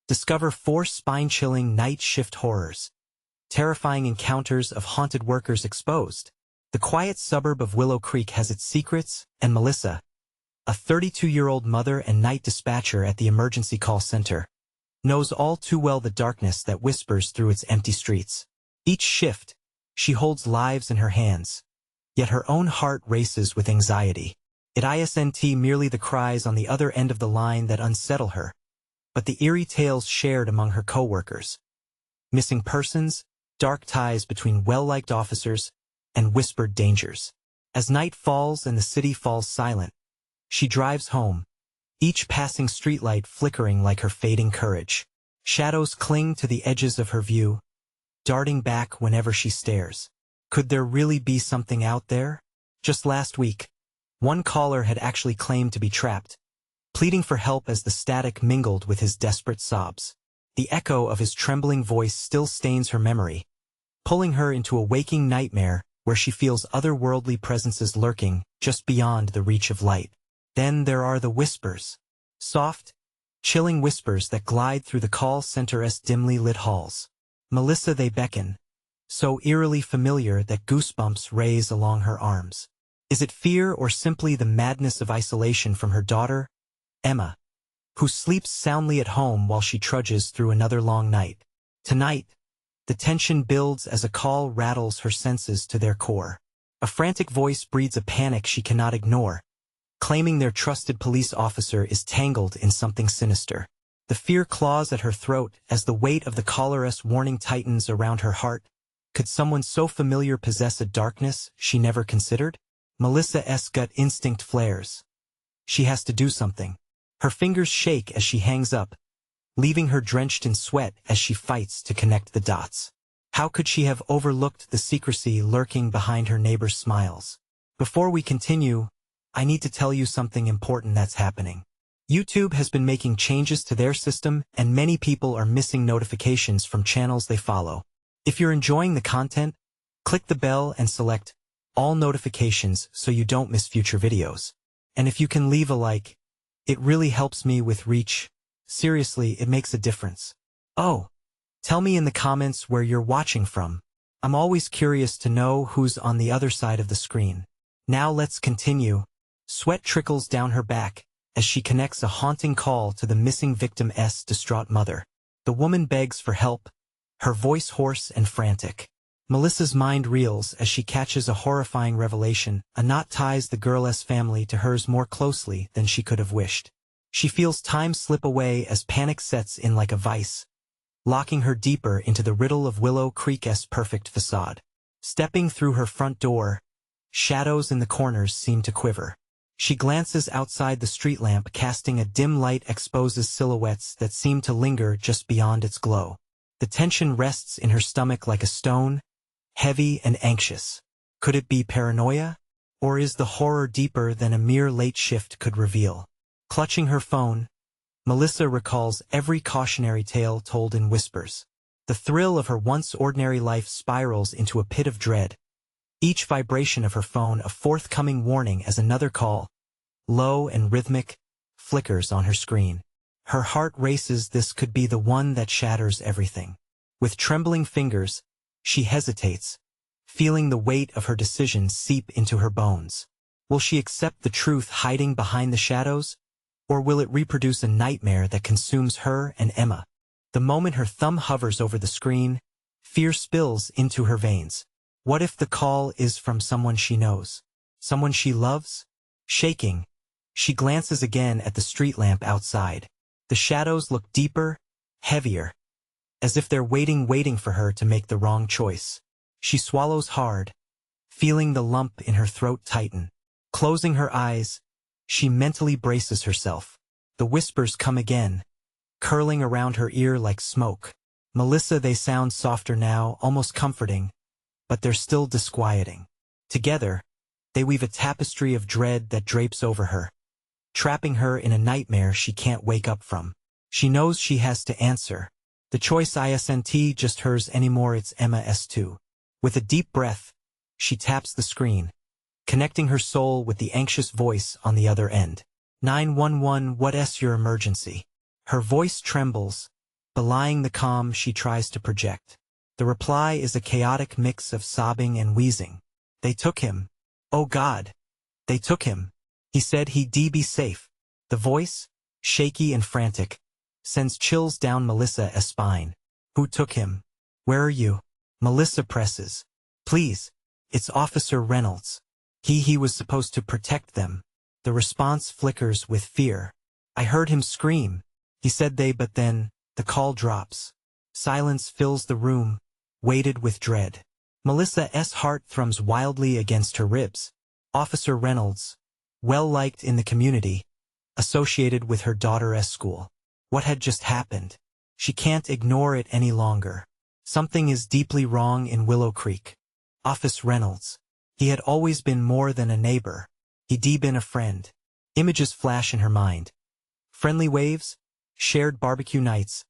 Discover 4 spine-chilling night shift horrors. Terrifying encounters of haunted workers exposed. The quiet suburb of Willow Creek has its secrets, and Melissa, a 32-year-old mother and night dispatcher at the emergency call center, knows all too well the darkness that whispers through its empty streets. Each shift, she holds lives in her hands, yet her own heart races with anxiety. It isn't merely the cries on the other end of the line that unsettle her, but the eerie tales shared among her co-workers. Missing persons, dark ties between well-liked officers, and whispered dangers. As night falls and the city falls silent, she drives home, each passing streetlight flickering like her fading courage. Shadows cling to the edges of her view, darting back whenever she stares. Could there really be something out there? Just last week, one caller had actually claimed to be trapped, pleading for help as the static mingled with his desperate sobs. The echo of his trembling voice still stains her memory, pulling her into a waking nightmare where she feels otherworldly presences lurking just beyond the reach of light. Then there are the whispers. Soft, chilling whispers that glide through the call center's dimly lit halls. Melissa, they beckon, so eerily familiar that goosebumps raise along her arms. Is it fear or simply the madness of isolation from her daughter, Emma, who sleeps soundly at home while she trudges through another long night? Tonight, the tension builds as a call rattles her senses to their core. A frantic voice breeds a panic she cannot ignore, claiming their trusted police officer is tangled in something sinister. The fear claws at her throat as the weight of the caller's warning tightens around her heart. Could someone so familiar possess a darkness she never considered? Melissa's gut instinct flares. She has to do something. Her fingers shake as she hangs up, leaving her drenched in sweat as she fights to connect the dots. How could she have overlooked the secrecy lurking behind her neighbor's smiles? Before we continue, I need to tell you something important that's happening. YouTube has been making changes to their system, and many people are missing notifications from channels they follow. If you're enjoying the content, click the bell and select all notifications so you don't miss future videos. And if you can leave a like, it really helps me with reach. Seriously, it makes a difference. Oh, tell me in the comments where you're watching from. I'm always curious to know who's on the other side of the screen. Now let's continue. Sweat trickles down her back as she connects a haunting call to the missing victim's distraught mother. The woman begs for help, her voice hoarse and frantic. Melissa's mind reels as she catches a horrifying revelation. A knot ties the girl's family to hers more closely than she could have wished. She feels time slip away as panic sets in like a vice, locking her deeper into the riddle of Willow Creek's perfect facade. Stepping through her front door, shadows in the corners seem to quiver. She glances outside the street lamp, casting a dim light exposes silhouettes that seem to linger just beyond its glow. The tension rests in her stomach like a stone, heavy and anxious. Could it be paranoia? Or is the horror deeper than a mere late shift could reveal? Clutching her phone, Melissa recalls every cautionary tale told in whispers. The thrill of her once ordinary life spirals into a pit of dread, each vibration of her phone a forthcoming warning as another call, low and rhythmic, flickers on her screen. Her heart races. This could be the one that shatters everything. With trembling fingers, she hesitates, feeling the weight of her decision seep into her bones. Will she accept the truth hiding behind the shadows? Or will it reproduce a nightmare that consumes her and Emma? The moment her thumb hovers over the screen, fear spills into her veins. What if the call is from someone she knows? Someone she loves? Shaking, she glances again at the street lamp outside. The shadows look deeper, heavier, as if they're waiting for her to make the wrong choice. She swallows hard, feeling the lump in her throat tighten. Closing her eyes, she mentally braces herself. The whispers come again, curling around her ear like smoke. Melissa, they sound softer now, almost comforting, but they're still disquieting. Together, they weave a tapestry of dread that drapes over her, trapping her in a nightmare she can't wake up from. She knows she has to answer. The choice isn't just hers anymore, it's Emma's too. With a deep breath, she taps the screen, connecting her soul with the anxious voice on the other end. 911, what's your emergency? Her voice trembles, belying the calm she tries to project. The reply is a chaotic mix of sobbing and wheezing. They took him. Oh God. They took him. He said he'd be safe. The voice, shaky and frantic, sends chills down Melissa's spine. Who took him? Where are you? Melissa presses. Please. It's Officer Reynolds. He was supposed to protect them. The response flickers with fear. I heard him scream. He said but then, the call drops. Silence fills the room, weighted with dread. Melissa's heart thrums wildly against her ribs. Officer Reynolds, well-liked in the community, associated with her daughter's school. What had just happened? She can't ignore it any longer. Something is deeply wrong in Willow Creek. Officer Reynolds. He had always been more than a neighbor. He'd been a friend. Images flash in her mind. Friendly waves, shared barbecue nights,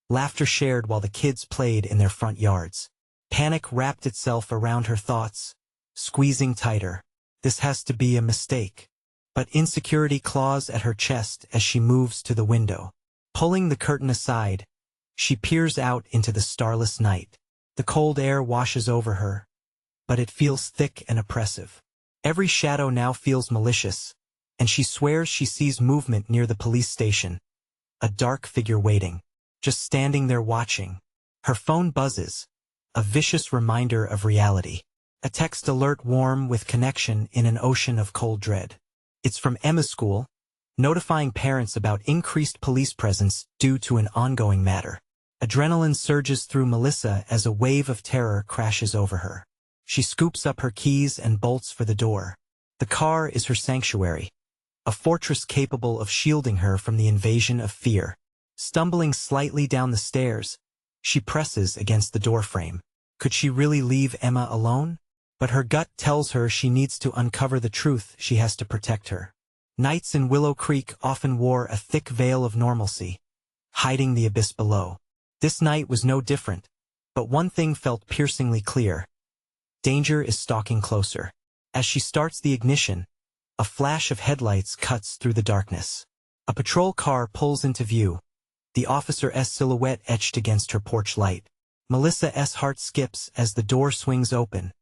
laughter shared while the kids played in their front yards. Panic wrapped itself around her thoughts, squeezing tighter. This has to be a mistake. But insecurity claws at her chest as she moves to the window. Pulling the curtain aside, she peers out into the starless night. The cold air washes over her, but it feels thick and oppressive. Every shadow now feels malicious, and she swears she sees movement near the police station. A dark figure waiting, just standing there watching. Her phone buzzes, a vicious reminder of reality. A text alert warm with connection in an ocean of cold dread. It's from Emma's school, notifying parents about increased police presence due to an ongoing matter. Adrenaline surges through Melissa as a wave of terror crashes over her. She scoops up her keys and bolts for the door. The car is her sanctuary, a fortress capable of shielding her from the invasion of fear. Stumbling slightly down the stairs, she presses against the doorframe. Could she really leave Emma alone? But her gut tells her she needs to uncover the truth. She has to protect her. Nights in Willow Creek often wore a thick veil of normalcy, hiding the abyss below. This night was no different, but one thing felt piercingly clear. Danger is stalking closer. As she starts the ignition, a flash of headlights cuts through the darkness. A patrol car pulls into view, the officer's silhouette etched against her porch light. Melissa's heart skips as the door swings open,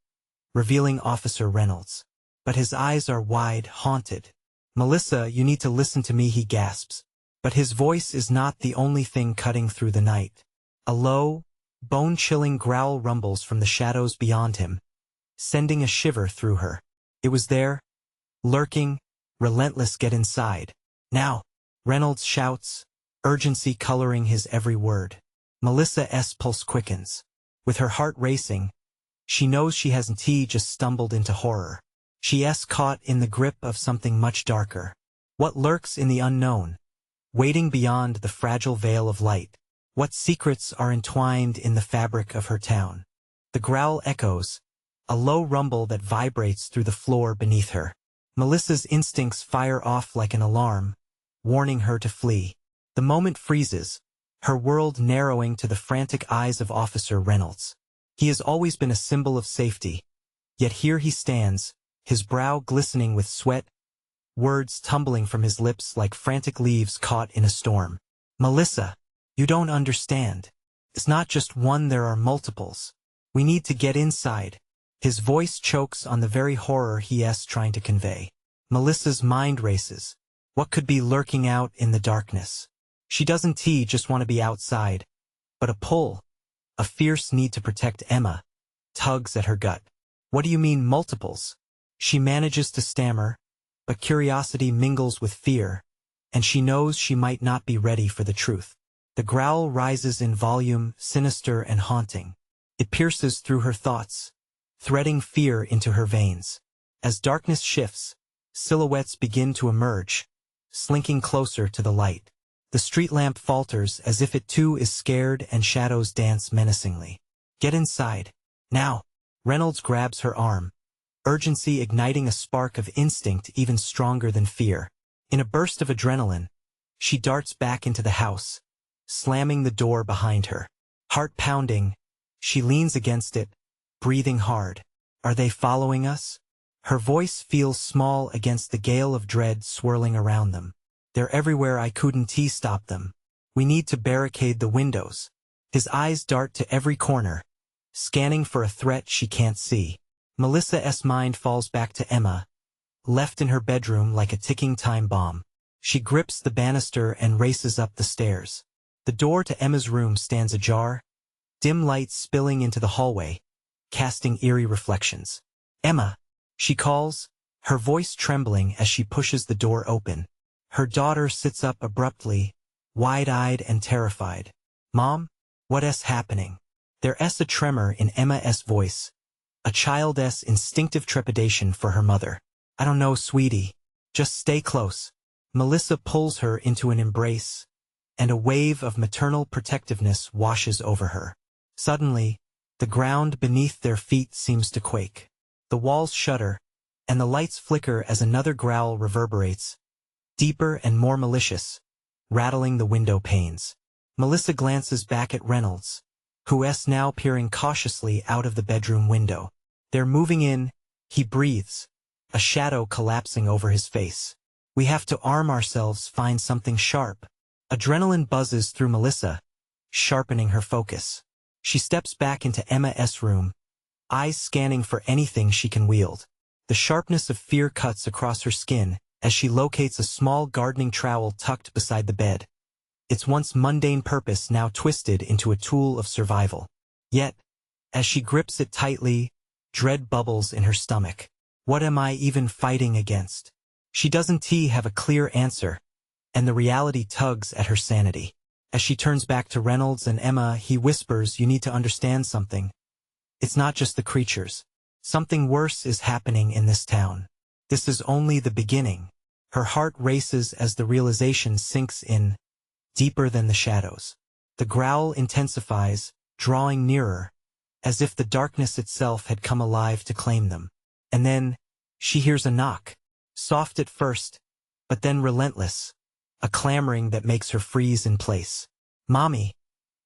revealing Officer Reynolds. But his eyes are wide, haunted. Melissa, you need to listen to me, he gasps. But his voice is not the only thing cutting through the night. A low, bone-chilling growl rumbles from the shadows beyond him, sending a shiver through her. It was there, lurking, relentless. Get inside. Now, Reynolds shouts, urgency coloring his every word. Melissa's pulse quickens. With her heart racing, she knows she hasn't just stumbled into horror. She's caught in the grip of something much darker. What lurks in the unknown, waiting beyond the fragile veil of light? What secrets are entwined in the fabric of her town? The growl echoes, a low rumble that vibrates through the floor beneath her. Melissa's instincts fire off like an alarm, warning her to flee. The moment freezes, her world narrowing to the frantic eyes of Officer Reynolds. He has always been a symbol of safety, yet here he stands, his brow glistening with sweat, words tumbling from his lips like frantic leaves caught in a storm. Melissa, you don't understand. It's not just one, there are multiples. We need to get inside. His voice chokes on the very horror he is trying to convey. Melissa's mind races. What could be lurking out in the darkness? She doesn't just want to be outside, but a pull, a fierce need to protect Emma, tugs at her gut. What do you mean multiples? She manages to stammer, but curiosity mingles with fear, and she knows she might not be ready for the truth. The growl rises in volume, sinister and haunting. It pierces through her thoughts, threading fear into her veins. As darkness shifts, silhouettes begin to emerge, slinking closer to the light. The street lamp falters as if it too is scared, and shadows dance menacingly. Get inside. Now. Reynolds grabs her arm, urgency igniting a spark of instinct even stronger than fear. In a burst of adrenaline, she darts back into the house, slamming the door behind her. Heart pounding, she leans against it, breathing hard. Are they following us? Her voice feels small against the gale of dread swirling around them. They're everywhere. I couldn't stop them. We need to barricade the windows. His eyes dart to every corner, scanning for a threat she can't see. Melissa's mind falls back to Emma, left in her bedroom like a ticking time bomb. She grips the banister and races up the stairs. The door to Emma's room stands ajar, dim light spilling into the hallway, casting eerie reflections. "Emma," she calls, her voice trembling as she pushes the door open. Her daughter sits up abruptly, wide-eyed and terrified. "Mom? What's happening?" There's a tremor in Emma's voice, a child's instinctive trepidation for her mother. "I don't know, sweetie. Just stay close." Melissa pulls her into an embrace, and a wave of maternal protectiveness washes over her. Suddenly, the ground beneath their feet seems to quake. The walls shudder, and the lights flicker as another growl reverberates, deeper and more malicious, rattling the window panes. Melissa glances back at Reynolds, who's now peering cautiously out of the bedroom window. "They're moving in," he breathes, a shadow collapsing over his face. "We have to arm ourselves, find something sharp." Adrenaline buzzes through Melissa, sharpening her focus. She steps back into Emma's room, eyes scanning for anything she can wield. The sharpness of fear cuts across her skin as she locates a small gardening trowel tucked beside the bed. Its once mundane purpose now twisted into a tool of survival. Yet, as she grips it tightly, dread bubbles in her stomach. What am I even fighting against? She doesn't have a clear answer, and the reality tugs at her sanity. As she turns back to Reynolds and Emma, he whispers, "You need to understand something. It's not just the creatures. Something worse is happening in this town. This is only the beginning." Her heart races as the realization sinks in, deeper than the shadows. The growl intensifies, drawing nearer, as if the darkness itself had come alive to claim them. And then, she hears a knock, soft at first, but then relentless, a clamoring that makes her freeze in place. "Mommy,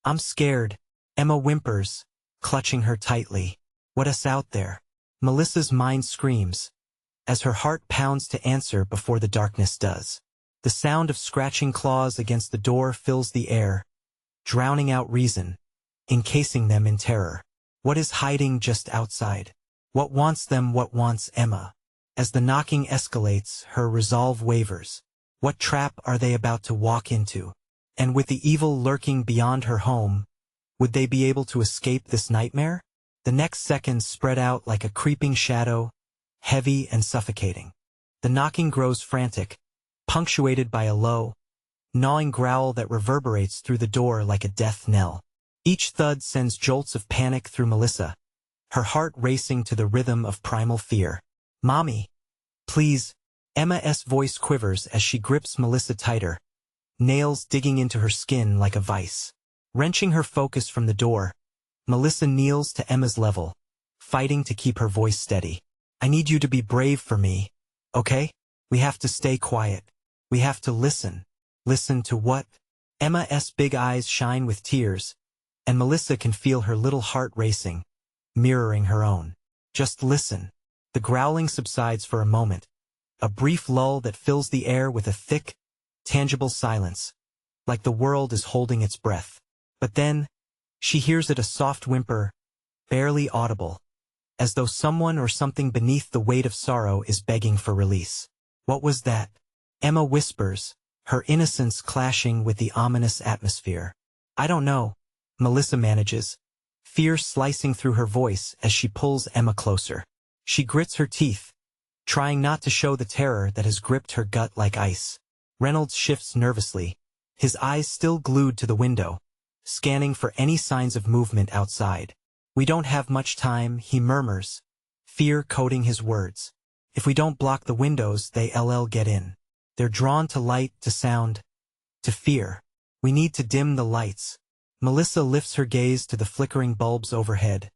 I'm scared," Emma whimpers, clutching her tightly. "What's out there?" Melissa's mind screams, as her heart pounds to answer before the darkness does. The sound of scratching claws against the door fills the air, drowning out reason, encasing them in terror. What is hiding just outside? What wants them? What wants Emma? As the knocking escalates, her resolve wavers. What trap are they about to walk into? And with the evil lurking beyond her home, would they be able to escape this nightmare? The next seconds spread out like a creeping shadow, heavy and suffocating. The knocking grows frantic, punctuated by a low, gnawing growl that reverberates through the door like a death knell. Each thud sends jolts of panic through Melissa, her heart racing to the rhythm of primal fear. "Mommy, please." Emma's voice quivers as she grips Melissa tighter, nails digging into her skin like a vice. Wrenching her focus from the door, Melissa kneels to Emma's level, fighting to keep her voice steady. "I need you to be brave for me, okay? We have to stay quiet. We have to listen." "Listen to what?" Emma's big eyes shine with tears, and Melissa can feel her little heart racing, mirroring her own. "Just listen." The growling subsides for a moment, a brief lull that fills the air with a thick, tangible silence, like the world is holding its breath. But then, she hears it, a soft whimper, barely audible, as though someone or something beneath the weight of sorrow is begging for release. "What was that?" Emma whispers, her innocence clashing with the ominous atmosphere. "I don't know," Melissa manages, fear slicing through her voice as she pulls Emma closer. She grits her teeth, trying not to show the terror that has gripped her gut like ice. Reynolds shifts nervously, his eyes still glued to the window, scanning for any signs of movement outside. "We don't have much time," he murmurs, fear coating his words. "If we don't block the windows, they'll get in. They're drawn to light, to sound, to fear. We need to dim the lights." Melissa lifts her gaze to the flickering bulbs overhead,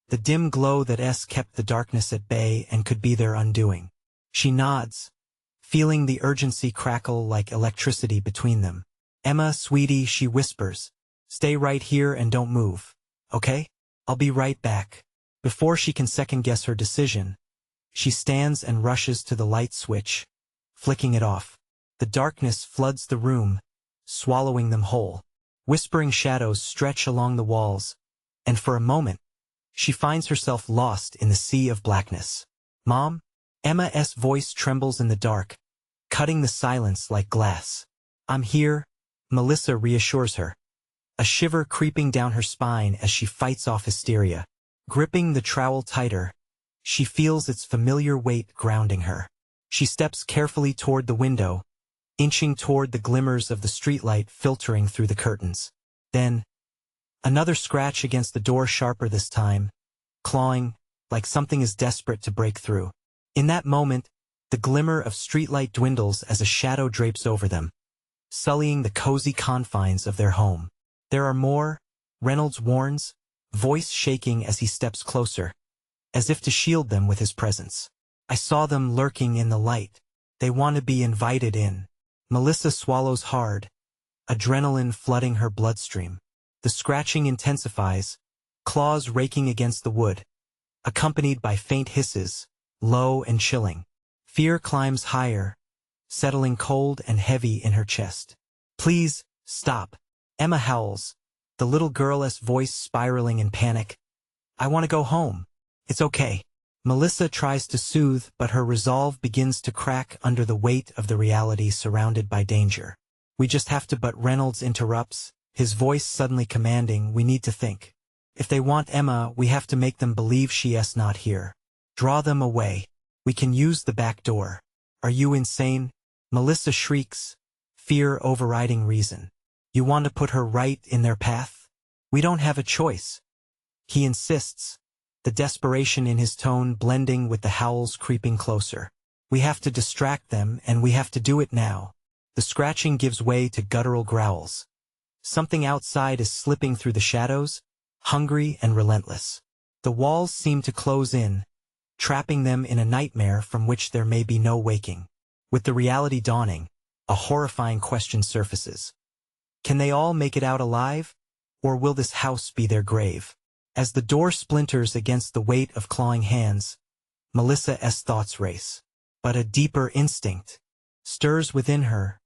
the dim glow that kept the darkness at bay and could be their undoing. She nods, feeling the urgency crackle like electricity between them. "Emma, sweetie," she whispers, "stay right here and don't move, okay? I'll be right back." Before she can second-guess her decision, she stands and rushes to the light switch, flicking it off. The darkness floods the room, swallowing them whole. Whispering shadows stretch along the walls, and for a moment, she finds herself lost in the sea of blackness. "Mom?" Emma's voice trembles in the dark, cutting the silence like glass. "I'm here," Melissa reassures her, a shiver creeping down her spine as she fights off hysteria. Gripping the trowel tighter, she feels its familiar weight grounding her. She steps carefully toward the window, inching toward the glimmers of the streetlight filtering through the curtains. Then, another scratch against the door, sharper this time, clawing, like something is desperate to break through. In that moment, the glimmer of streetlight dwindles as a shadow drapes over them, sullying the cozy confines of their home. "There are more," Reynolds warns, voice shaking as he steps closer, as if to shield them with his presence. "I saw them lurking in the light. They want to be invited in." Melissa swallows hard, adrenaline flooding her bloodstream. The scratching intensifies, claws raking against the wood, accompanied by faint hisses, low and chilling. Fear climbs higher, settling cold and heavy in her chest. "Please, stop," Emma howls, the little girl's voice spiraling in panic. "I want to go home. It's okay." Melissa tries to soothe, but her resolve begins to crack under the weight of the reality surrounded by danger. "We just have to," but Reynolds interrupts, his voice suddenly commanding, "We need to think. If they want Emma, we have to make them believe she is not here. Draw them away. We can use the back door." "Are you insane?" Melissa shrieks, fear overriding reason. "You want to put her right in their path? We don't have a choice," he insists, the desperation in his tone blending with the howls creeping closer. "We have to distract them, and we have to do it now." The scratching gives way to guttural growls. Something outside is slipping through the shadows, hungry and relentless. The walls seem to close in, trapping them in a nightmare from which there may be no waking. With the reality dawning, a horrifying question surfaces. Can they all make it out alive, or will this house be their grave? As the door splinters against the weight of clawing hands, Melissa's thoughts race. But a deeper instinct stirs within her,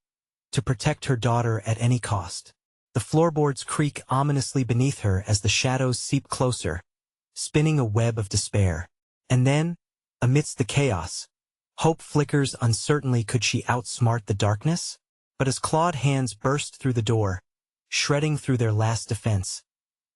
to protect her daughter at any cost. The floorboards creak ominously beneath her as the shadows seep closer, spinning a web of despair. And then, amidst the chaos, hope flickers uncertainly. Could she outsmart the darkness? But as clawed hands burst through the door, shredding through their last defense,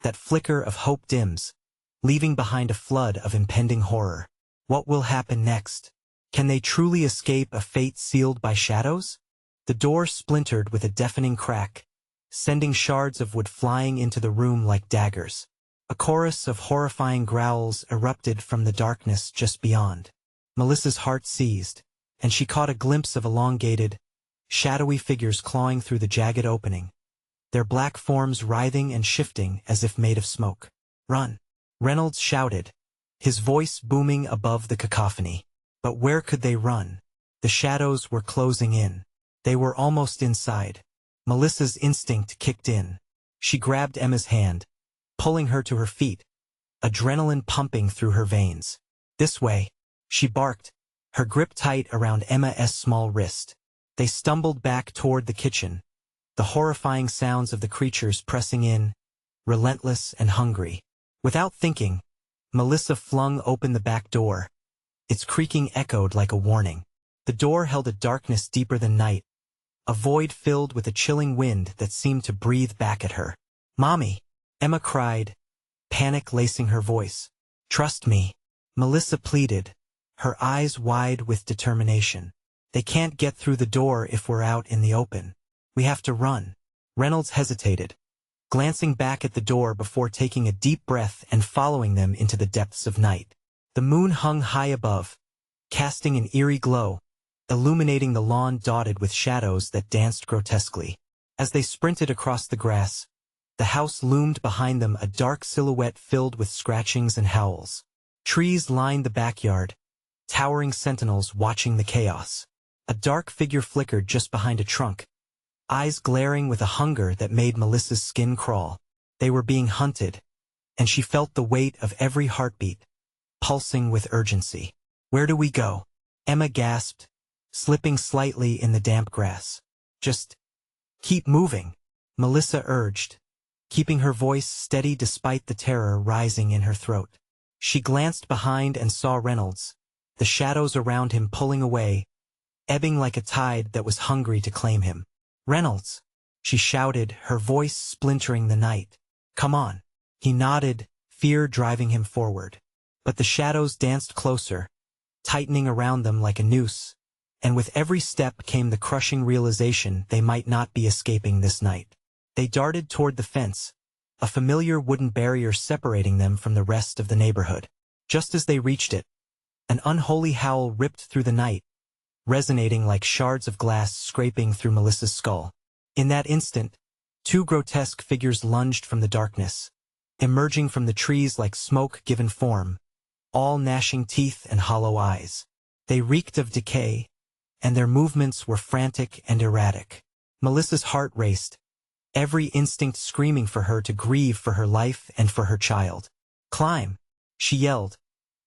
that flicker of hope dims, leaving behind a flood of impending horror. What will happen next? Can they truly escape a fate sealed by shadows? The door splintered with a deafening crack, sending shards of wood flying into the room like daggers. A chorus of horrifying growls erupted from the darkness just beyond. Melissa's heart seized, and she caught a glimpse of elongated, shadowy figures clawing through the jagged opening, their black forms writhing and shifting as if made of smoke. "Run!" Reynolds shouted, his voice booming above the cacophony. But where could they run? The shadows were closing in. They were almost inside. Melissa's instinct kicked in. She grabbed Emma's hand, pulling her to her feet, adrenaline pumping through her veins. "This way," she barked, her grip tight around Emma's small wrist. They stumbled back toward the kitchen, the horrifying sounds of the creatures pressing in, relentless and hungry. Without thinking, Melissa flung open the back door. Its creaking echoed like a warning. The door held a darkness deeper than night, a void filled with a chilling wind that seemed to breathe back at her. "Mommy!" Emma cried, panic lacing her voice. "Trust me," Melissa pleaded, her eyes wide with determination. "They can't get through the door if we're out in the open. We have to run." Reynolds hesitated, glancing back at the door before taking a deep breath and following them into the depths of night. The moon hung high above, casting an eerie glow, illuminating the lawn dotted with shadows that danced grotesquely. As they sprinted across the grass, the house loomed behind them, a dark silhouette filled with scratchings and howls. Trees lined the backyard, towering sentinels watching the chaos. A dark figure flickered just behind a trunk, eyes glaring with a hunger that made Melissa's skin crawl. They were being hunted, and she felt the weight of every heartbeat, pulsing with urgency. "Where do we go?" Emma gasped, slipping slightly in the damp grass. Just Keep moving, Melissa urged, keeping her voice steady despite the terror rising in her throat. She glanced behind and saw Reynolds, the shadows around him pulling away, ebbing like a tide that was hungry to claim him. "Reynolds!" she shouted, her voice splintering the night. "Come on." He nodded, fear driving him forward. But the shadows danced closer, tightening around them like a noose, and with every step came the crushing realization they might not be escaping this night. They darted toward the fence, a familiar wooden barrier separating them from the rest of the neighborhood. Just as they reached it, an unholy howl ripped through the night, resonating like shards of glass scraping through Melissa's skull. In that instant, two grotesque figures lunged from the darkness, emerging from the trees like smoke given form, all gnashing teeth and hollow eyes. They reeked of decay, and their movements were frantic and erratic. Melissa's heart raced, every instinct screaming for her to grieve for her life and for her child. "Climb!" she yelled,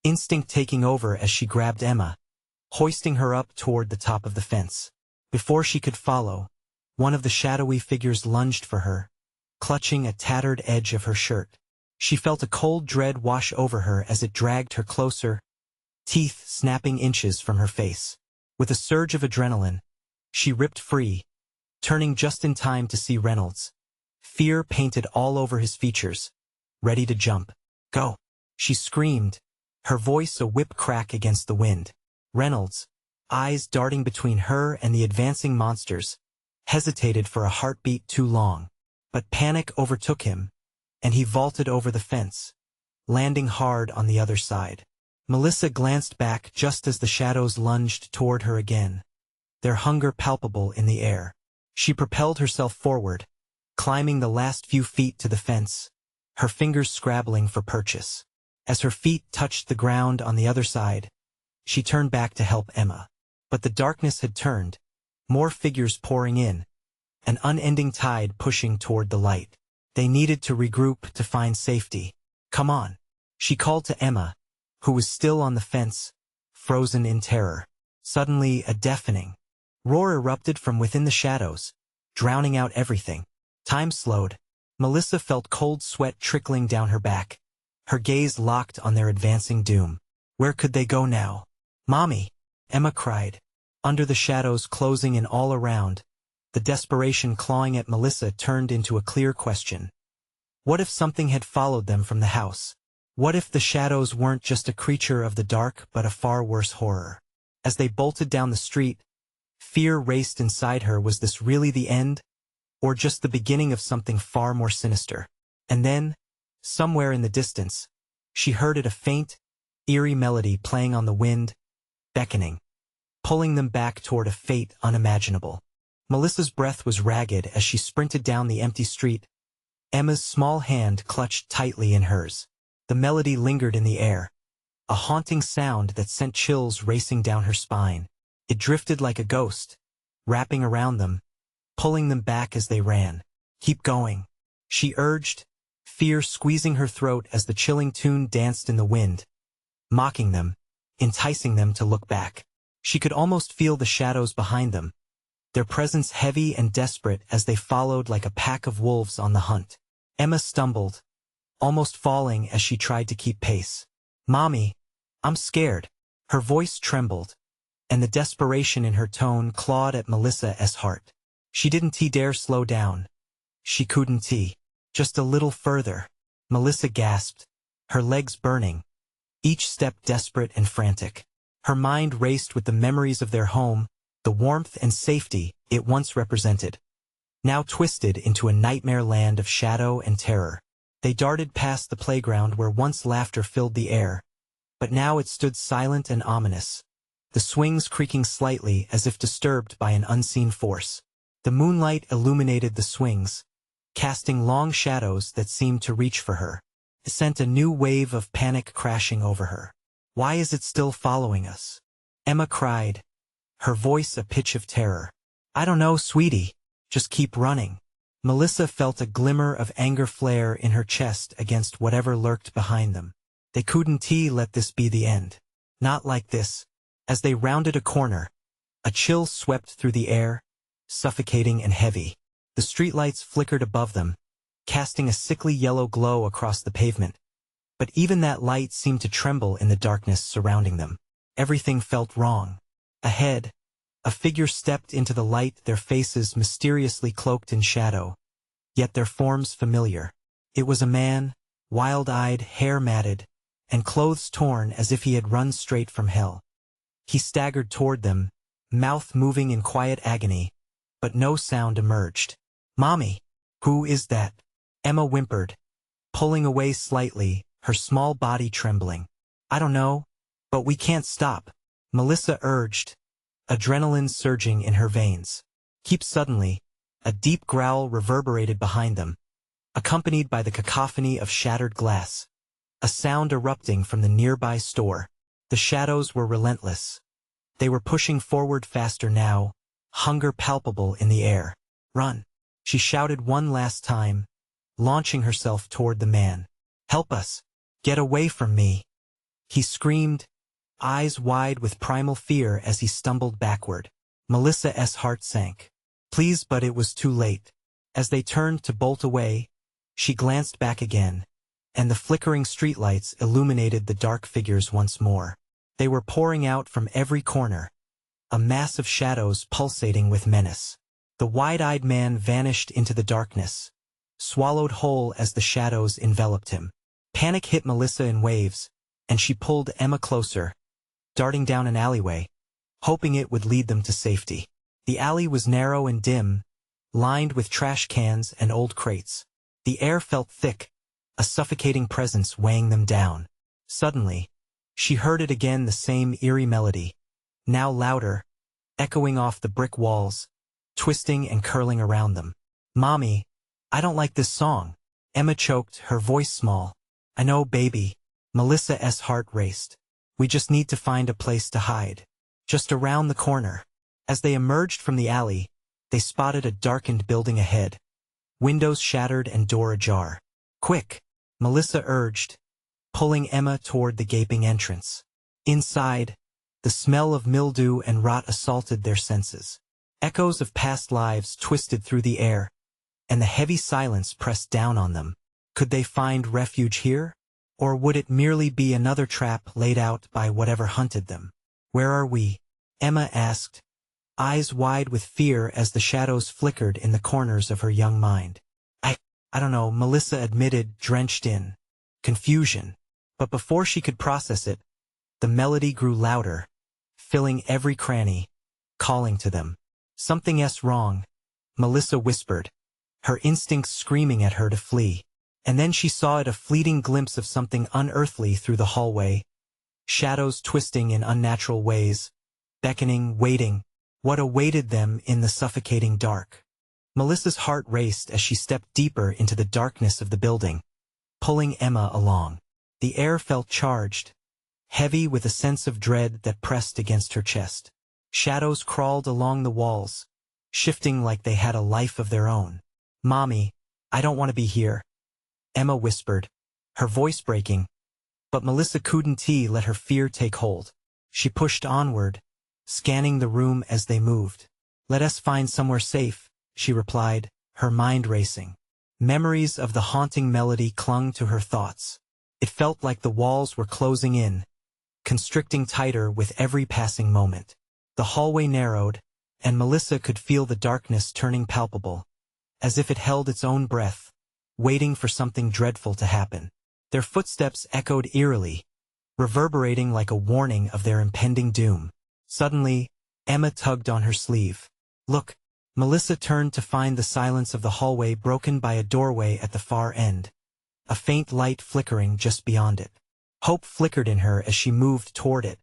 instinct taking over as she grabbed Emma, hoisting her up toward the top of the fence. Before she could follow, one of the shadowy figures lunged for her, clutching a tattered edge of her shirt. She felt a cold dread wash over her as it dragged her closer, teeth snapping inches from her face. With a surge of adrenaline, she ripped free, turning just in time to see Reynolds, fear painted all over his features, ready to jump. "Go!" she screamed, her voice a whip crack against the wind. Reynolds, eyes darting between her and the advancing monsters, hesitated for a heartbeat too long. But panic overtook him, and he vaulted over the fence, landing hard on the other side. Melissa glanced back just as the shadows lunged toward her again, their hunger palpable in the air. She propelled herself forward, climbing the last few feet to the fence, her fingers scrabbling for purchase. As her feet touched the ground on the other side, she turned back to help Emma. But the darkness had turned, more figures pouring in, an unending tide pushing toward the light. They needed to regroup to find safety. "Come on," she called to Emma, who was still on the fence, frozen in terror. Suddenly, a deafening roar erupted from within the shadows, drowning out everything. Time slowed. Melissa felt cold sweat trickling down her back, her gaze locked on their advancing doom. Where could they go now? "Mommy!" Emma cried, under the shadows closing in all around. The desperation clawing at Melissa turned into a clear question. What if something had followed them from the house? What if the shadows weren't just a creature of the dark but a far worse horror? As they bolted down the street, fear raced inside her. Was this really the end? Or just the beginning of something far more sinister? And then, somewhere in the distance, she heard it, a faint, eerie melody playing on the wind, beckoning, pulling them back toward a fate unimaginable. Melissa's breath was ragged as she sprinted down the empty street, Emma's small hand clutched tightly in hers. The melody lingered in the air, a haunting sound that sent chills racing down her spine. It drifted like a ghost, wrapping around them, pulling them back as they ran. "Keep going," she urged, fear squeezing her throat as the chilling tune danced in the wind, mocking them, enticing them to look back. She could almost feel the shadows behind them, their presence heavy and desperate as they followed like a pack of wolves on the hunt. Emma stumbled, almost falling as she tried to keep pace. "Mommy, I'm scared." Her voice trembled, and the desperation in her tone clawed at Melissa's heart. She didn't dare slow down. She couldn't. Just a little further. Melissa gasped, her legs burning, each step desperate and frantic. Her mind raced with the memories of their home, the warmth and safety it once represented, now twisted into a nightmare land of shadow and terror. They darted past the playground where once laughter filled the air, but now it stood silent and ominous, the swings creaking slightly as if disturbed by an unseen force. The moonlight illuminated the swings, casting long shadows that seemed to reach for her. It sent a new wave of panic crashing over her. "Why is it still following us?" Emma cried, her voice a pitch of terror. "I don't know, sweetie. Just keep running." Melissa felt a glimmer of anger flare in her chest against whatever lurked behind them. They couldn't let this be the end. Not like this. As they rounded a corner, a chill swept through the air, suffocating and heavy. The streetlights flickered above them, casting a sickly yellow glow across the pavement. But even that light seemed to tremble in the darkness surrounding them. Everything felt wrong. Ahead, a figure stepped into the light, their faces mysteriously cloaked in shadow, yet their forms familiar. It was a man, wild-eyed, hair matted, and clothes torn as if he had run straight from hell. He staggered toward them, mouth moving in quiet agony, but no sound emerged. "Mommy, who is that?" Emma whimpered, pulling away slightly, her small body trembling. "I don't know, but we can't stop," Melissa urged, adrenaline surging in her veins. Suddenly, a deep growl reverberated behind them, accompanied by the cacophony of shattered glass, a sound erupting from the nearby store. The shadows were relentless. They were pushing forward faster now, hunger palpable in the air. "Run!" she shouted one last time, launching herself toward the man. "Help us! Get away from me!" he screamed, eyes wide with primal fear as he stumbled backward. Melissa's heart sank. Please, but it was too late. As they turned to bolt away, she glanced back again, and the flickering streetlights illuminated the dark figures once more. They were pouring out from every corner, a mass of shadows pulsating with menace. The wide-eyed man vanished into the darkness, swallowed whole as the shadows enveloped him. Panic hit Melissa in waves, and she pulled Emma closer, darting down an alleyway, hoping it would lead them to safety. The alley was narrow and dim, lined with trash cans and old crates. The air felt thick, a suffocating presence weighing them down. Suddenly, she heard it again, the same eerie melody, now louder, echoing off the brick walls, twisting and curling around them. "Mommy, I don't like this song," Emma choked, her voice small. "I know, baby." Melissa's heart raced. "We just need to find a place to hide." Just around the corner. As they emerged from the alley, they spotted a darkened building ahead, windows shattered and door ajar. "Quick," Melissa urged, pulling Emma toward the gaping entrance. Inside, the smell of mildew and rot assaulted their senses. Echoes of past lives twisted through the air, and the heavy silence pressed down on them. Could they find refuge here? Or would it merely be another trap laid out by whatever hunted them? "Where are we?" Emma asked, eyes wide with fear as the shadows flickered in the corners of her young mind. I don't know," Melissa admitted, drenched in confusion. But before she could process it, the melody grew louder, filling every cranny, calling to them. "Something's wrong," Melissa whispered, her instincts screaming at her to flee. And then she saw a fleeting glimpse of something unearthly through the hallway, shadows twisting in unnatural ways, beckoning, waiting. What awaited them in the suffocating dark? Melissa's heart raced as she stepped deeper into the darkness of the building, pulling Emma along. The air felt charged, heavy with a sense of dread that pressed against her chest. Shadows crawled along the walls, shifting like they had a life of their own. "Mommy, I don't want to be here," Emma whispered, her voice breaking, but Melissa couldn't let her fear take hold. She pushed onward, scanning the room as they moved. "Let us find somewhere safe," she replied, her mind racing. Memories of the haunting melody clung to her thoughts. It felt like the walls were closing in, constricting tighter with every passing moment. The hallway narrowed, and Melissa could feel the darkness turning palpable, as if it held its own breath, waiting for something dreadful to happen. Their footsteps echoed eerily, reverberating like a warning of their impending doom. Suddenly, Emma tugged on her sleeve. "Look." Melissa turned to find the silence of the hallway broken by a doorway at the far end, a faint light flickering just beyond it. Hope flickered in her as she moved toward it,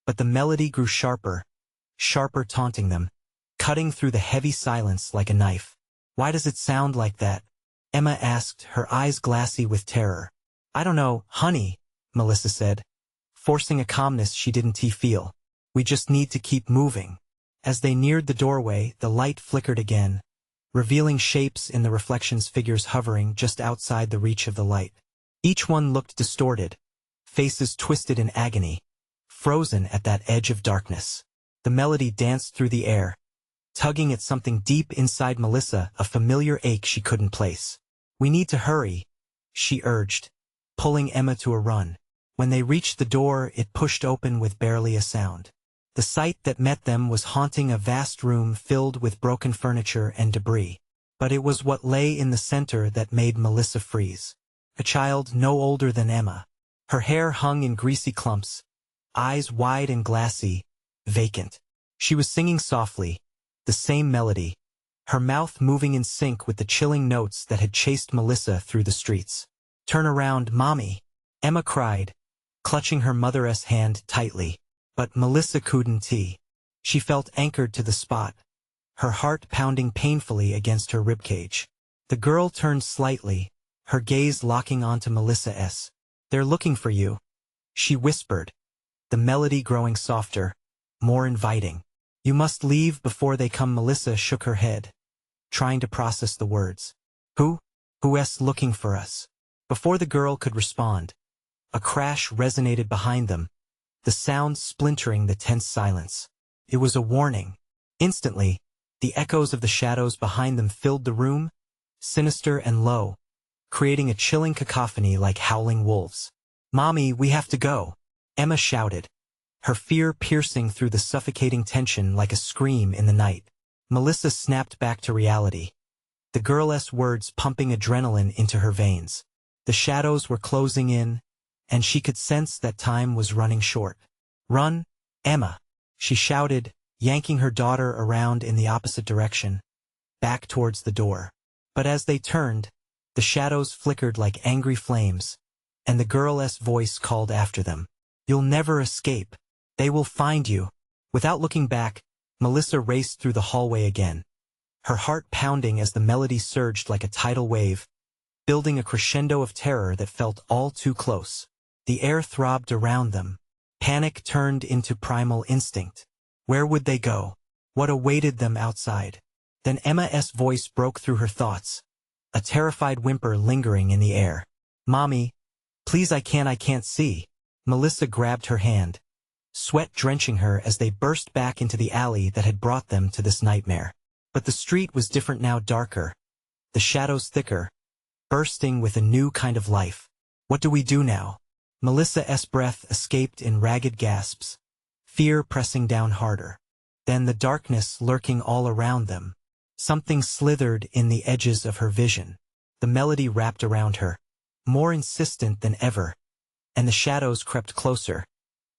but the melody grew sharper, taunting them, cutting through the heavy silence like a knife. "Why does it sound like that?" Emma asked, her eyes glassy with terror. "I don't know, honey," Melissa said, forcing a calmness she didn't feel. "We just need to keep moving." As they neared the doorway, the light flickered again, revealing shapes in the reflections, figures hovering just outside the reach of the light. Each one looked distorted, faces twisted in agony, frozen at that edge of darkness. The melody danced through the air, tugging at something deep inside Melissa, a familiar ache she couldn't place. "We need to hurry," she urged, pulling Emma to a run. When they reached the door, it pushed open with barely a sound. The sight that met them was haunting, a vast room filled with broken furniture and debris. But it was what lay in the center that made Melissa freeze. A child no older than Emma. Her hair hung in greasy clumps, eyes wide and glassy, vacant. She was singing softly, the same melody, her mouth moving in sync with the chilling notes that had chased Melissa through the streets. "Turn around, Mommy," Emma cried, clutching her mother's hand tightly. But Melissa couldn't. She felt anchored to the spot, her heart pounding painfully against her ribcage. The girl turned slightly, her gaze locking onto Melissa's. "They're looking for you," she whispered, the melody growing softer, more inviting. "You must leave before they come." Melissa shook her head, trying to process the words. Who's looking for us?" Before the girl could respond, a crash resonated behind them, the sound splintering the tense silence. It was a warning. Instantly, the echoes of the shadows behind them filled the room, sinister and low, creating a chilling cacophony like howling wolves. "Mommy, we have to go," Emma shouted, her fear piercing through the suffocating tension like a scream in the night. Melissa snapped back to reality, the girl's words pumping adrenaline into her veins. The shadows were closing in, and she could sense that time was running short. "Run, Emma," she shouted, yanking her daughter around in the opposite direction, back towards the door. But as they turned, the shadows flickered like angry flames, and the girl's voice called after them. "You'll never escape. They will find you." Without looking back, Melissa raced through the hallway again, her heart pounding as the melody surged like a tidal wave, building a crescendo of terror that felt all too close. The air throbbed around them. Panic turned into primal instinct. Where would they go? What awaited them outside? Then Emma's voice broke through her thoughts, a terrified whimper lingering in the air. "Mommy, please, I can't see." Melissa grabbed her hand, sweat drenching her as they burst back into the alley that had brought them to this nightmare. But the street was different now, darker, the shadows thicker, bursting with a new kind of life. "What do we do now?" Melissa's breath escaped in ragged gasps, fear pressing down harder. Then the darkness lurking all around them. Something slithered in the edges of her vision. The melody wrapped around her, more insistent than ever, and the shadows crept closer,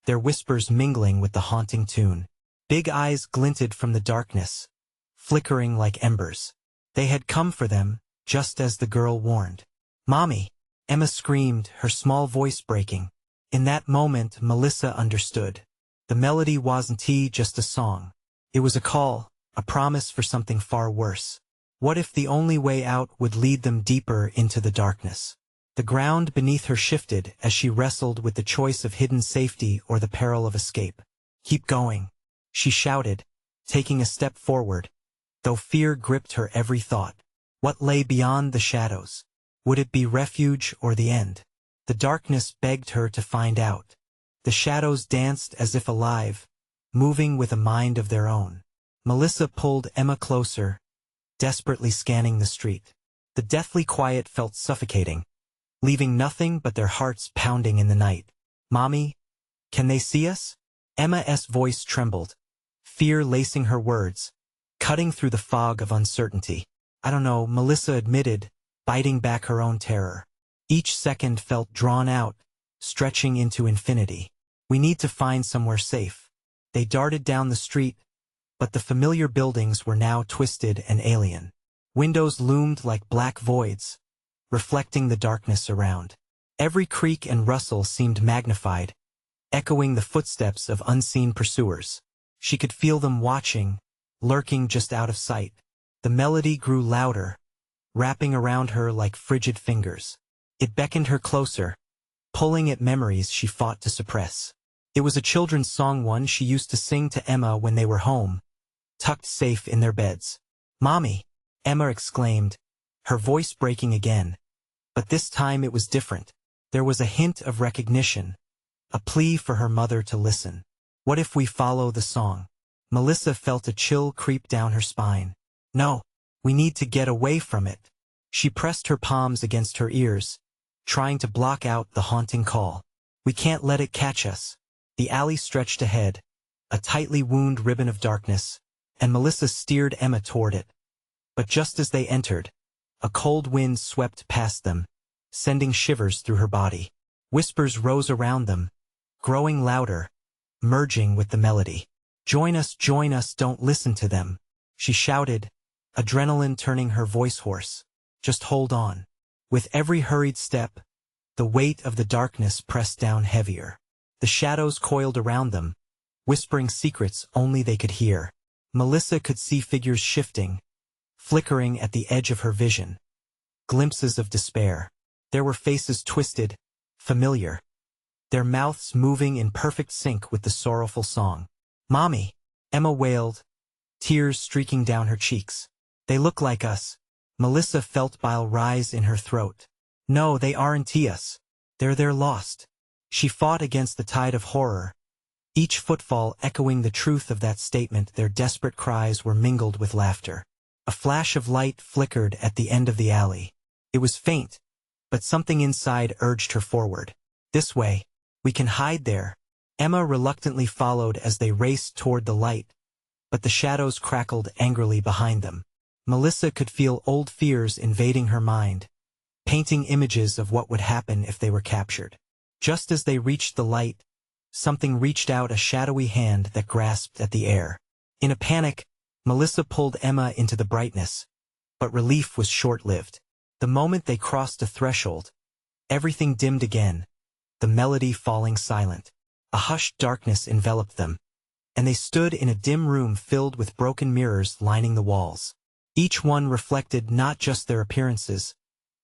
their whispers mingling with the haunting tune. Big eyes glinted from the darkness, flickering like embers. They had come for them, just as the girl warned. "Mommy!" Emma screamed, her small voice breaking. In that moment, Melissa understood. The melody wasn't just a song. It was a call, a promise for something far worse. What if the only way out would lead them deeper into the darkness? The ground beneath her shifted as she wrestled with the choice of hidden safety or the peril of escape. "Keep going," she shouted, taking a step forward, though fear gripped her every thought. What lay beyond the shadows? Would it be refuge or the end? The darkness begged her to find out. The shadows danced as if alive, moving with a mind of their own. Melissa pulled Emma closer, desperately scanning the street. The deathly quiet felt suffocating, leaving nothing but their hearts pounding in the night. "Mommy, can they see us?" Emma's voice trembled, fear lacing her words, cutting through the fog of uncertainty. "I don't know," Melissa admitted, biting back her own terror. Each second felt drawn out, stretching into infinity. "We need to find somewhere safe." They darted down the street, but the familiar buildings were now twisted and alien. Windows loomed like black voids, reflecting the darkness around. Every creak and rustle seemed magnified, echoing the footsteps of unseen pursuers. She could feel them watching, lurking just out of sight. The melody grew louder, wrapping around her like frigid fingers. It beckoned her closer, pulling at memories she fought to suppress. It was a children's song, one she used to sing to Emma when they were home, tucked safe in their beds. "Mommy!" Emma exclaimed, her voice breaking again. But this time it was different. There was a hint of recognition, a plea for her mother to listen. "What if we follow the song?" Melissa felt a chill creep down her spine. No, we need to get away from it. She pressed her palms against her ears, trying to block out the haunting call. We can't let it catch us. The alley stretched ahead, a tightly wound ribbon of darkness, and Melissa steered Emma toward it. But just as they entered, a cold wind swept past them, sending shivers through her body. Whispers rose around them, growing louder, merging with the melody. Join us, don't listen to them," she shouted, adrenaline turning her voice hoarse. "Just hold on." With every hurried step, the weight of the darkness pressed down heavier. The shadows coiled around them, whispering secrets only they could hear. Melissa could see figures shifting, flickering at the edge of her vision. Glimpses of despair. There were faces twisted, familiar, their mouths moving in perfect sync with the sorrowful song. "Mommy," Emma wailed, tears streaking down her cheeks. "They look like us." Melissa felt bile rise in her throat. "No, they aren't us. They're lost." She fought against the tide of horror, each footfall echoing the truth of that statement. Their desperate cries were mingled with laughter. A flash of light flickered at the end of the alley. It was faint, but something inside urged her forward. "This way. We can hide there." Emma reluctantly followed as they raced toward the light, but the shadows crackled angrily behind them. Melissa could feel old fears invading her mind, painting images of what would happen if they were captured. Just as they reached the light, something reached out a shadowy hand that grasped at the air. In a panic, Melissa pulled Emma into the brightness, but relief was short-lived. The moment they crossed a threshold, everything dimmed again, the melody falling silent. A hushed darkness enveloped them, and they stood in a dim room filled with broken mirrors lining the walls. Each one reflected not just their appearances,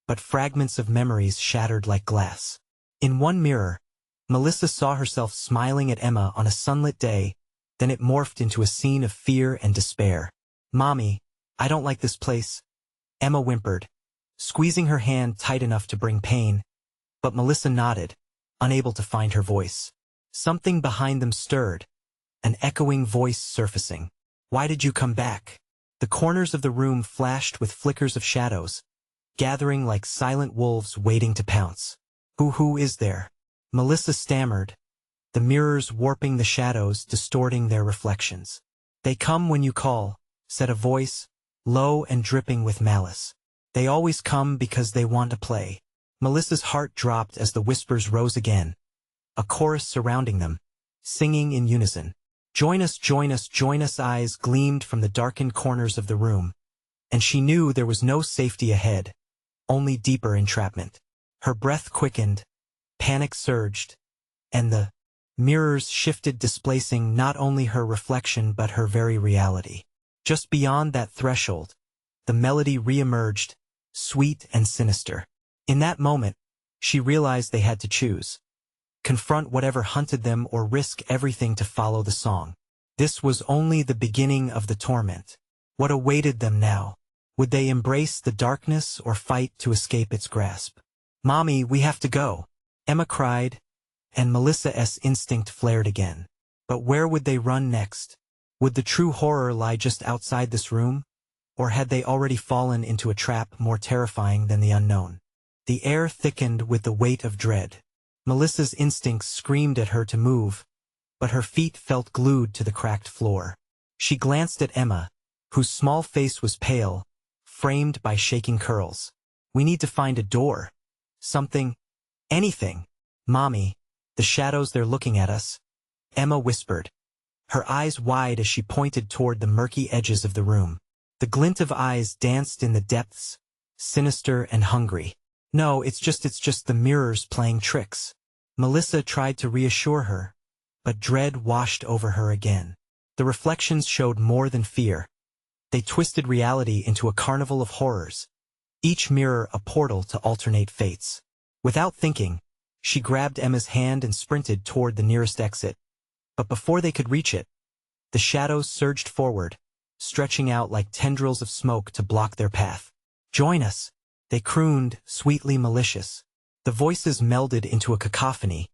but fragments of memories shattered like glass. In one mirror, Melissa saw herself smiling at Emma on a sunlit day, then it morphed into a scene of fear and despair. "Mommy, I don't like this place," Emma whimpered, squeezing her hand tight enough to bring pain, but Melissa nodded, unable to find her voice. Something behind them stirred, an echoing voice surfacing. "Why did you come back?" The corners of the room flashed with flickers of shadows, gathering like silent wolves waiting to pounce. Who is there?" Melissa stammered, the mirrors warping the shadows, distorting their reflections. "They come when you call," said a voice, low and dripping with malice. "They always come because they want to play." Melissa's heart dropped as the whispers rose again, a chorus surrounding them, singing in unison. Join us, join us, join us." Eyes gleamed from the darkened corners of the room, and she knew there was no safety ahead, only deeper entrapment. Her breath quickened, panic surged, and the mirrors shifted, displacing not only her reflection but her very reality. Just beyond that threshold, the melody re-emerged, sweet and sinister. In that moment, she realized they had to choose: confront whatever hunted them or risk everything to follow the song. This was only the beginning of the torment. What awaited them now? Would they embrace the darkness or fight to escape its grasp? "Mommy, we have to go," Emma cried, and Melissa's instinct flared again. But where would they run next? Would the true horror lie just outside this room? Or had they already fallen into a trap more terrifying than the unknown? The air thickened with the weight of dread. Melissa's instincts screamed at her to move, but her feet felt glued to the cracked floor. She glanced at Emma, whose small face was pale, framed by shaking curls. "We need to find a door. Something. Anything." "Mommy, the shadows, they're looking at us," Emma whispered, her eyes wide as she pointed toward the murky edges of the room. The glint of eyes danced in the depths, sinister and hungry. "No, it's just the mirrors playing tricks." Melissa tried to reassure her, but dread washed over her again. The reflections showed more than fear. They twisted reality into a carnival of horrors, each mirror a portal to alternate fates. Without thinking, she grabbed Emma's hand and sprinted toward the nearest exit. But before they could reach it, the shadows surged forward, stretching out like tendrils of smoke to block their path. "Join us," they crooned, sweetly malicious. The voices melded into a cacophony,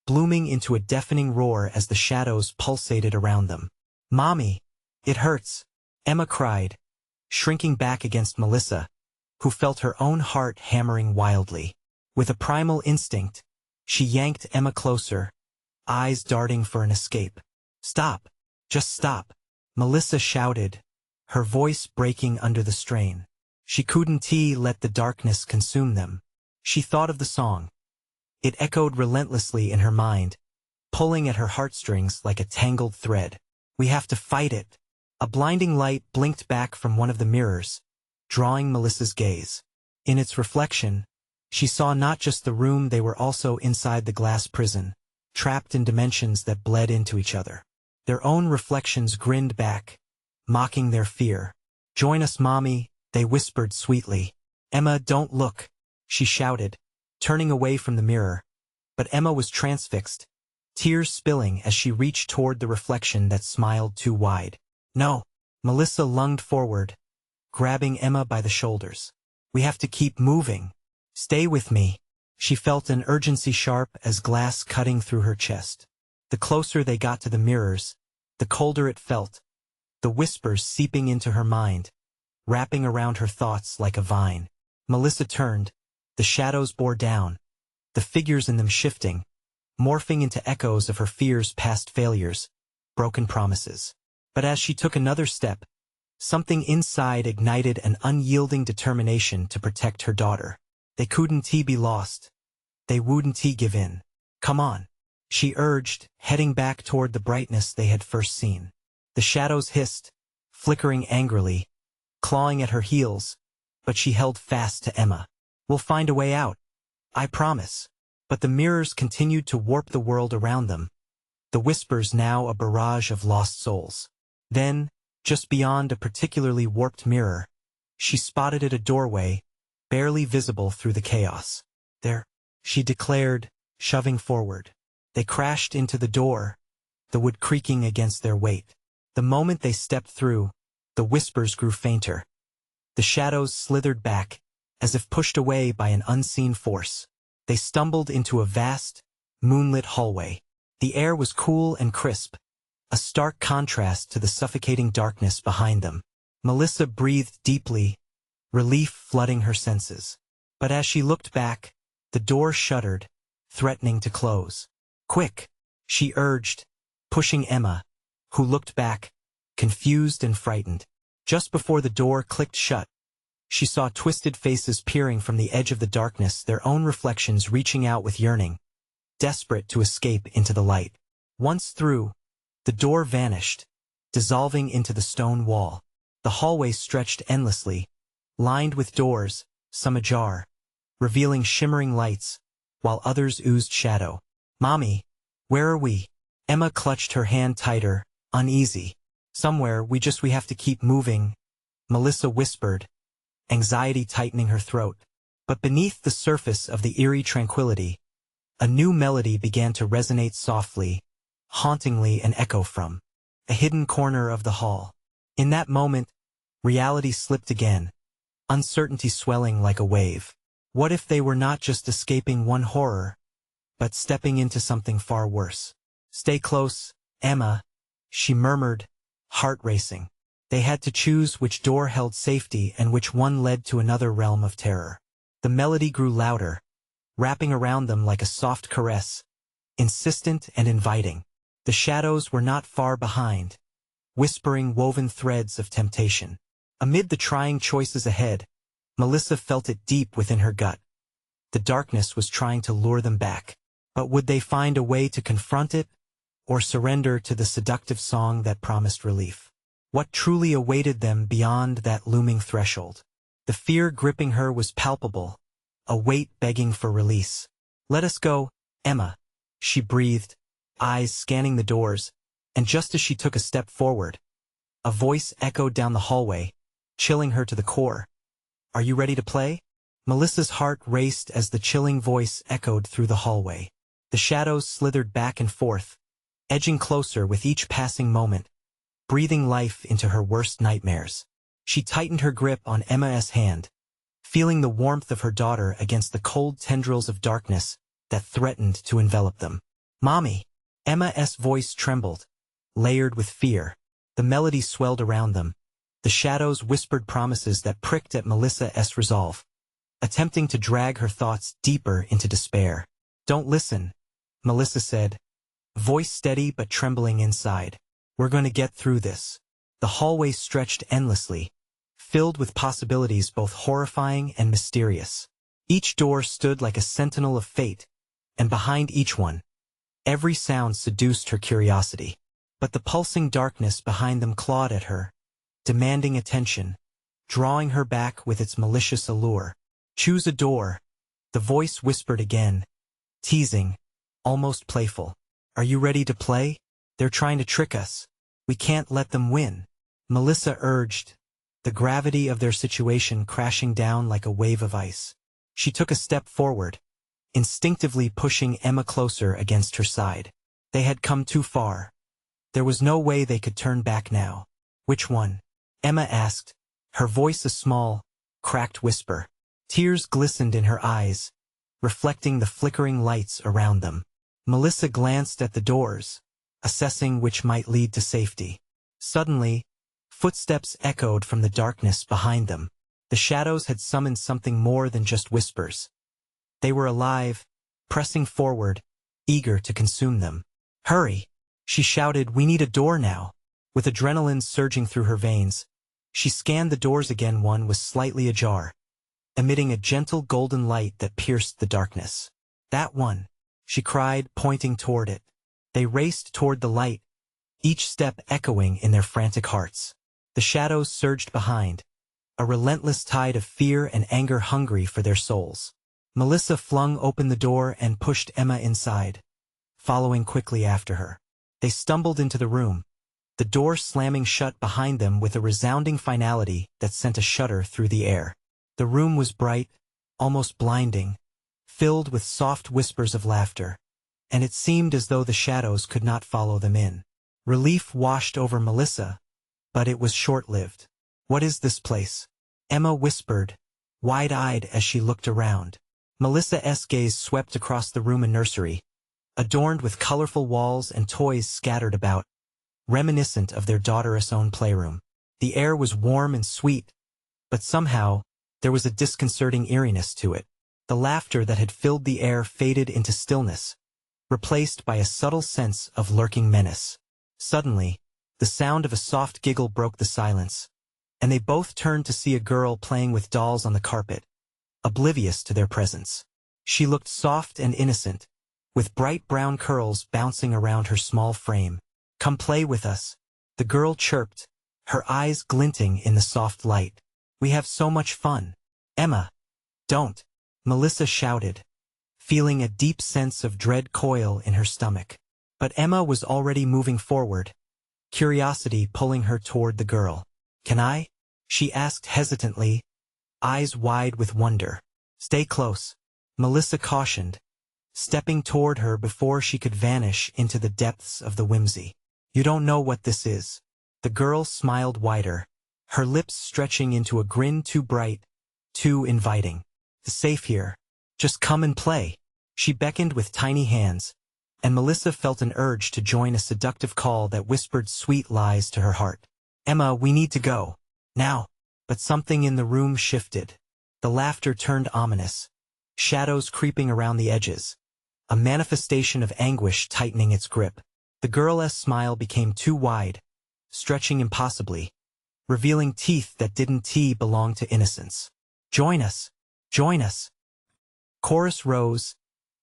blooming into a deafening roar as the shadows pulsated around them. "Mommy, it hurts," Emma cried, shrinking back against Melissa, who felt her own heart hammering wildly. With a primal instinct, she yanked Emma closer, eyes darting for an escape. "Stop! Just stop!" Melissa shouted, her voice breaking under the strain. She couldn't let the darkness consume them. She thought of the song. It echoed relentlessly in her mind, pulling at her heartstrings like a tangled thread. "We have to fight it." A blinding light blinked back from one of the mirrors, drawing Melissa's gaze. In its reflection, she saw not just the room, they were also inside the glass prison, trapped in dimensions that bled into each other. Their own reflections grinned back, mocking their fear. "Join us, Mommy," they whispered sweetly. "Emma, don't look," she shouted, turning away from the mirror. But Emma was transfixed, tears spilling as she reached toward the reflection that smiled too wide. "No!" Melissa lunged forward, grabbing Emma by the shoulders. "We have to keep moving. Stay with me." She felt an urgency sharp as glass cutting through her chest. The closer they got to the mirrors, the colder it felt, the whispers seeping into her mind, wrapping around her thoughts like a vine. Melissa turned, the shadows bore down, the figures in them shifting, morphing into echoes of her fears, past failures, broken promises. But as she took another step, something inside ignited an unyielding determination to protect her daughter. They couldn't be lost. They wouldn't give in. "Come on," she urged, heading back toward the brightness they had first seen. The shadows hissed, flickering angrily, clawing at her heels, but she held fast to Emma. "We'll find a way out. I promise." But the mirrors continued to warp the world around them, the whispers now a barrage of lost souls. Then, just beyond a particularly warped mirror, she spotted a doorway, barely visible through the chaos. "There," she declared, shoving forward. They crashed into the door, the wood creaking against their weight. The moment they stepped through, the whispers grew fainter. The shadows slithered back, as if pushed away by an unseen force. They stumbled into a vast, moonlit hallway. The air was cool and crisp, a stark contrast to the suffocating darkness behind them. Melissa breathed deeply, relief flooding her senses. But as she looked back, the door shuddered, threatening to close. "Quick," she urged, pushing Emma, who looked back, confused and frightened. Just before the door clicked shut, she saw twisted faces peering from the edge of the darkness, their own reflections reaching out with yearning, desperate to escape into the light. Once through, the door vanished, dissolving into the stone wall. The hallway stretched endlessly, lined with doors, some ajar, revealing shimmering lights, while others oozed shadow. "Mommy, where are we?" Emma clutched her hand tighter, uneasy. "Somewhere, we have to keep moving," Melissa whispered, anxiety tightening her throat. But beneath the surface of the eerie tranquility, a new melody began to resonate softly, hauntingly, an echo from a hidden corner of the hall. In that moment, reality slipped again, uncertainty swelling like a wave. What if they were not just escaping one horror, but stepping into something far worse? "Stay close, Emma," she murmured, heart racing. They had to choose which door held safety and which one led to another realm of terror. The melody grew louder, wrapping around them like a soft caress, insistent and inviting. The shadows were not far behind, whispering woven threads of temptation. Amid the trying choices ahead, Melissa felt it deep within her gut. The darkness was trying to lure them back. But would they find a way to confront it, or surrender to the seductive song that promised relief? What truly awaited them beyond that looming threshold? The fear gripping her was palpable, a weight begging for release. "Let us go, Emma," she breathed, eyes scanning the doors, and just as she took a step forward, a voice echoed down the hallway, chilling her to the core. "Are you ready to play?" Melissa's heart raced as the chilling voice echoed through the hallway. The shadows slithered back and forth, edging closer with each passing moment, breathing life into her worst nightmares. She tightened her grip on Emma's hand, feeling the warmth of her daughter against the cold tendrils of darkness that threatened to envelop them. "Mommy!" Emma's voice trembled, layered with fear. The melody swelled around them. The shadows whispered promises that pricked at Melissa's resolve, attempting to drag her thoughts deeper into despair. "Don't listen," Melissa said, voice steady but trembling inside. "We're going to get through this." The hallway stretched endlessly, filled with possibilities both horrifying and mysterious. Each door stood like a sentinel of fate, and behind each one, every sound seduced her curiosity. But the pulsing darkness behind them clawed at her, demanding attention, drawing her back with its malicious allure. "Choose a door," the voice whispered again, teasing, almost playful. "Are you ready to play? They're trying to trick us. We can't let them win," Melissa urged, the gravity of their situation crashing down like a wave of ice. She took a step forward, instinctively pushing Emma closer against her side. They had come too far. There was no way they could turn back now. "Which one?" Emma asked, her voice a small, cracked whisper. Tears glistened in her eyes, reflecting the flickering lights around them. Melissa glanced at the doors, assessing which might lead to safety. Suddenly, footsteps echoed from the darkness behind them. The shadows had summoned something more than just whispers. They were alive, pressing forward, eager to consume them. "Hurry!" she shouted. "We need a door now." With adrenaline surging through her veins, she scanned the doors again. One was slightly ajar, emitting a gentle golden light that pierced the darkness. "That one," she cried, pointing toward it. They raced toward the light, each step echoing in their frantic hearts. The shadows surged behind, a relentless tide of fear and anger hungry for their souls. Melissa flung open the door and pushed Emma inside, following quickly after her. They stumbled into the room, the door slamming shut behind them with a resounding finality that sent a shudder through the air. The room was bright, almost blinding, filled with soft whispers of laughter, and it seemed as though the shadows could not follow them in. Relief washed over Melissa, but it was short-lived. "What is this place?" Emma whispered, wide-eyed as she looked around. Melissa's gaze swept across the room. A nursery, adorned with colorful walls and toys scattered about, reminiscent of their daughter's own playroom. The air was warm and sweet, but somehow, there was a disconcerting eeriness to it. The laughter that had filled the air faded into stillness, replaced by a subtle sense of lurking menace. Suddenly, the sound of a soft giggle broke the silence, and they both turned to see a girl playing with dolls on the carpet, oblivious to their presence. She looked soft and innocent, with bright brown curls bouncing around her small frame. "Come play with us," the girl chirped, her eyes glinting in the soft light. "We have so much fun." "Emma, don't," Melissa shouted, feeling a deep sense of dread coil in her stomach. But Emma was already moving forward, curiosity pulling her toward the girl. "Can I?" she asked hesitantly, eyes wide with wonder. "Stay close," Melissa cautioned, stepping toward her before she could vanish into the depths of the whimsy. "You don't know what this is." The girl smiled wider, her lips stretching into a grin too bright, too inviting. "It's safe here. Just come and play." She beckoned with tiny hands, and Melissa felt an urge to join a seductive call that whispered sweet lies to her heart. "Emma, we need to go. Now." But something in the room shifted. The laughter turned ominous, shadows creeping around the edges, a manifestation of anguish tightening its grip. The girl's smile became too wide, stretching impossibly, revealing teeth that didn't belong to innocence. "Join us! Join us!" Chorus rose,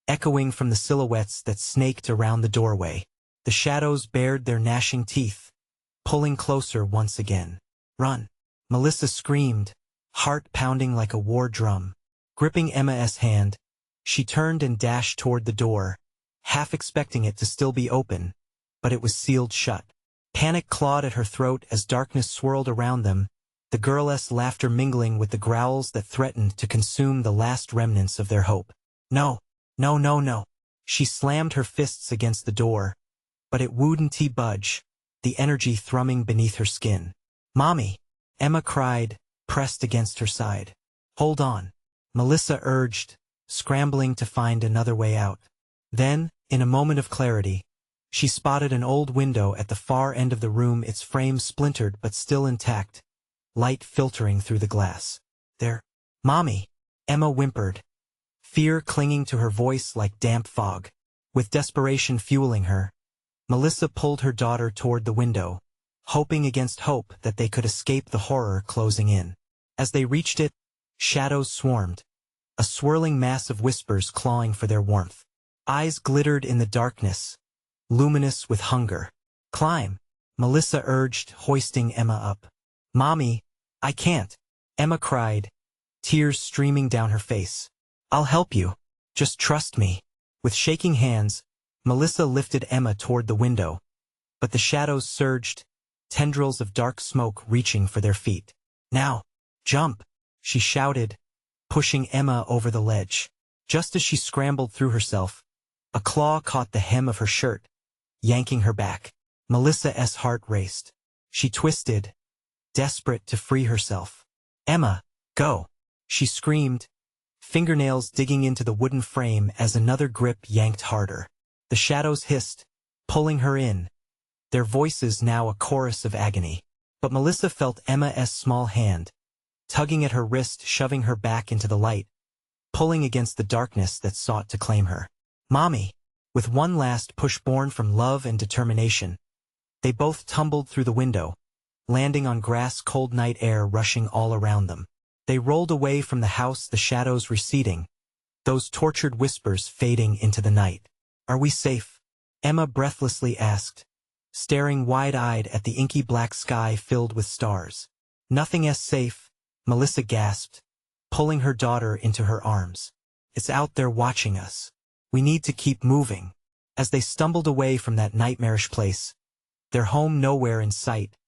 echoing from the silhouettes that snaked around the doorway. The shadows bared their gnashing teeth, pulling closer once again. "Run!" Melissa screamed, heart pounding like a war drum. Gripping Emma's hand, she turned and dashed toward the door, half expecting it to still be open, but it was sealed shut. Panic clawed at her throat as darkness swirled around them, the girl's laughter mingling with the growls that threatened to consume the last remnants of their hope. "No, no, no, no." She slammed her fists against the door, but it wouldn't budge, the energy thrumming beneath her skin. "Mommy!" Emma cried, pressed against her side. "Hold on," Melissa urged, scrambling to find another way out. Then, in a moment of clarity, She spotted an old window at the far end of the room, its frame splintered but still intact, light filtering through the glass. "There, Mommy," Emma whimpered, fear clinging to her voice like damp fog. With desperation fueling her, Melissa pulled her daughter toward the window, hoping against hope that they could escape the horror closing in. As they reached it, shadows swarmed, a swirling mass of whispers clawing for their warmth. Eyes glittered in the darkness, luminous with hunger. "Climb," Melissa urged, hoisting Emma up. "Mommy, I can't," Emma cried, tears streaming down her face. "I'll help you. Just trust me." With shaking hands, Melissa lifted Emma toward the window, but the shadows surged, tendrils of dark smoke reaching for their feet. "Now, jump," she shouted, pushing Emma over the ledge. Just as she scrambled through herself, a claw caught the hem of her shirt, yanking her back. Melissa's heart raced. She twisted, desperate to free herself. "Emma, go," she screamed, fingernails digging into the wooden frame as another grip yanked harder. The shadows hissed, pulling her in, their voices now a chorus of agony. But Melissa felt Emma's small hand, tugging at her wrist, shoving her back into the light, pulling against the darkness that sought to claim her. "Mommy," with one last push born from love and determination, they both tumbled through the window, landing on grass, cold night air rushing all around them. They rolled away from the house, the shadows receding, those tortured whispers fading into the night. "Are we safe?" Emma breathlessly asked, staring wide-eyed at the inky black sky filled with stars. "Nothing's safe," Melissa gasped, pulling her daughter into her arms. "It's out there watching us. We need to keep moving." As they stumbled away from that nightmarish place, their home nowhere in sight,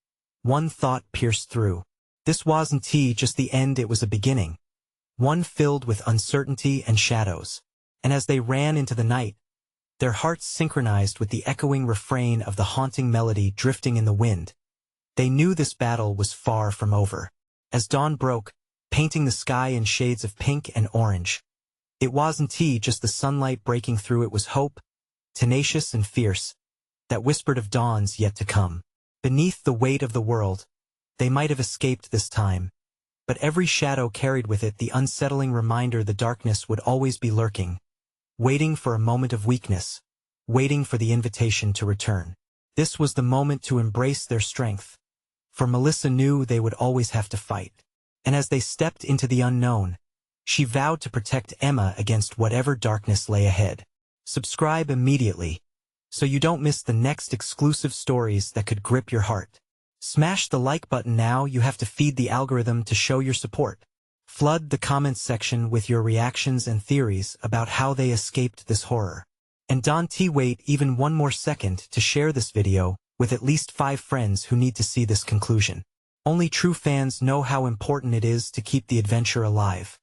one thought pierced through. This wasn't just the end, it was a beginning, one filled with uncertainty and shadows. And as they ran into the night, their hearts synchronized with the echoing refrain of the haunting melody drifting in the wind. They knew this battle was far from over. As dawn broke, painting the sky in shades of pink and orange, it wasn't just the sunlight breaking through, it was hope, tenacious and fierce, that whispered of dawns yet to come. Beneath the weight of the world, they might have escaped this time, but every shadow carried with it the unsettling reminder the darkness would always be lurking, waiting for a moment of weakness, waiting for the invitation to return. This was the moment to embrace their strength, for Melissa knew they would always have to fight. And as they stepped into the unknown, she vowed to protect Emma against whatever darkness lay ahead. Subscribe immediately, so you don't miss the next exclusive stories that could grip your heart. Smash the like button now, you have to feed the algorithm to show your support. Flood the comments section with your reactions and theories about how they escaped this horror. And don't wait even one more second to share this video with at least 5 friends who need to see this conclusion. Only true fans know how important it is to keep the adventure alive.